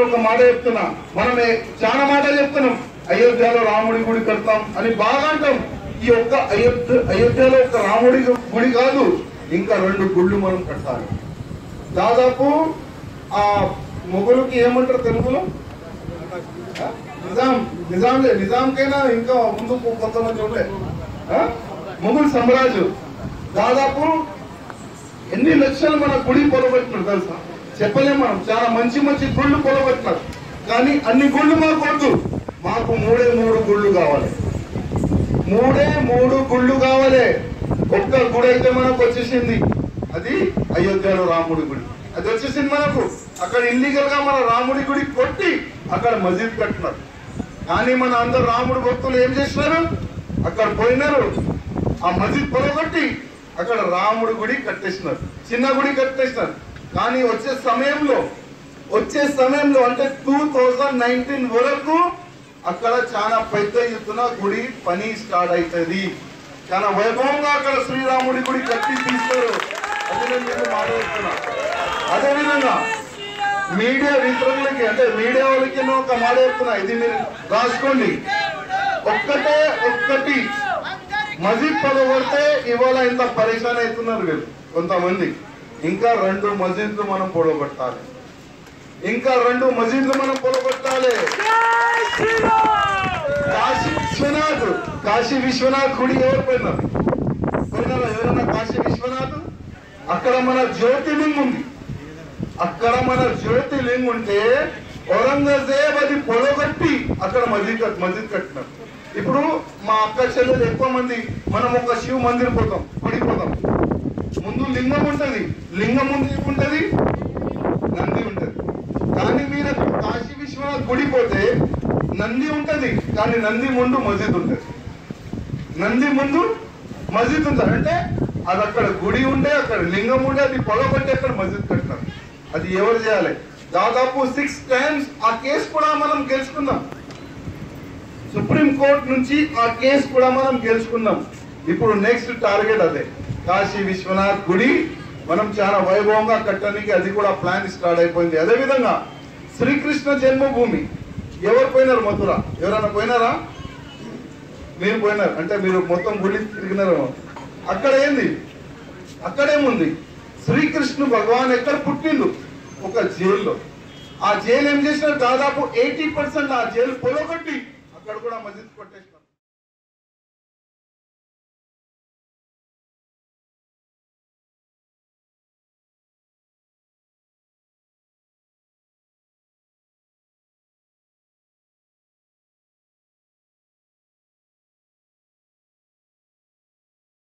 ఒక మాట చెప్తున్నా, మనమే చాలా మాటలు చెప్తున్నాం, అయోధ్యలో రాముడి గుడి కడతాం అని బాగా అంటాం. ఈ ఒక్క అయోధ్యలో ఒక రాముడి గుడి కాదు, ఇంకా 2 గుళ్ళు మనం కట్టాలి. దాదాపు ఆ మొగులుకి ఏమంటారు తెలుగులో, నిజాంకైనా ఇంకా ముందు కొంతమంది ఉండే మొగుల్ సామ్రాజు. దాదాపు ఎన్ని లక్షలు మన గుడి పొలబెట్టినారు తెలుసా, చెప్పలేం మనం. చాలా మంచి మంచి గుళ్ళు పొలబెట్టినారు. కానీ అన్ని గుళ్ళు మాకు వద్దు, మాకు 3 గుళ్ళు కావాలి. 3 గుళ్ళు కావాలి. ఒక్క గుడి అయితే మనకు వచ్చేసింది, అది అయోధ్యలో రాముడి గుడి. అది వచ్చేసింది మనకు. అక్కడ ఇల్లీగల్ గా మన రాముడి గుడి కొట్టి అక్కడ మసీద్ కట్టినారు. కానీ మన అందరు రాముడి భక్తులు ఏం చేసినారు, అక్కడ పోయినారు, ఆ మసీద్ పొలగొట్టి అక్కడ రాముడి గుడి కట్టేసినారు, చిన్న గుడి కట్టేసినారు. కానీ వచ్చే సమయంలో అంటే 2019 వరకు అక్కడ చాలా పెద్ద ఎత్తున గుడి పని స్టార్ట్ అవుతుంది. చాలా వైభవంగా అక్కడ శ్రీరాముడి గుడి కట్టి తీస్తారు. అది నేను మాట్లాడుతున్నా. అదేవిధంగా మీడియా వితరణలకి, అంటే మీడియా వాళ్ళకి ఒక మాట చెప్తున్నా, ఇది మీరు రాసుకోండి. ఒక్కటి మసీద్ పొలగొడితే ఇవాళ ఇంత పరేషాన్ అవుతున్నారు వీళ్ళు కొంతమంది. ఇంకా 2 మసీద్లు మనం పొలగొట్టాలి. కాశీ విశ్వనాథ్ గుడి ఎవరు పోయినారా? ఎవరన్నా కాశీ విశ్వనాథ్? అక్కడ మన జ్యోతిలింగం ఉంది. ఉంటే ఔరంగజేబ్ అది పొలగొట్టి అక్కడ మసీద్ కట్టినారు. ఇప్పుడు మా అక్క చెల్లెలు ఎక్కువ మంది మనం ఒక శివ మందిర్ పోతాం, పడిపోతాం. ముందు లింగం ఉంటది, లింగం ముందు ఏముంటది, నంది ఉంటది. కానీ మీరు కాశీ విశ్వనాథ్ గుడి పోతే నంది ఉంటది, కానీ నంది ముందు మసీద్ ఉంటది. అంటే అది అక్కడ గుడి ఉండే, అక్కడ లింగం ఉండే, అది పొలగొట్టి అక్కడ మసీద్ కట్టినారు. అది ఎవరు చేయాలి? దాదాపు 6 times ఆ కేసు కూడా మనం గెలుచుకున్నాం. సుప్రీం కోర్టు నుంచి ఆ కేసు కూడా మనం గెలుచుకున్నాం. ఇప్పుడు నెక్స్ట్ టార్గెట్ అదే, కాశీ విశ్వనాథ్ గుడి మనం చాలా వైభవంగా కట్టడానికి అది కూడా ప్లాన్ స్టార్ట్ అయిపోయింది. అదేవిధంగా శ్రీకృష్ణ జన్మభూమి ఎవరు పోయినారు? మథుర ఎవరైనా పోయినారా? మీరు పోయినారు అంటే మీరు మొత్తం గుడి తిరిగినారు. అక్కడేముంది, శ్రీకృష్ణ భగవాన్ ఎక్కడ పుట్టిండు? ఒక జైల్లో. ఆ జైలు ఏం చేసినారు? దాదాపు 80% ఆ జైలు పొలగొట్టి అక్కడ కూడా మసీద్ కొట్టేసినారు.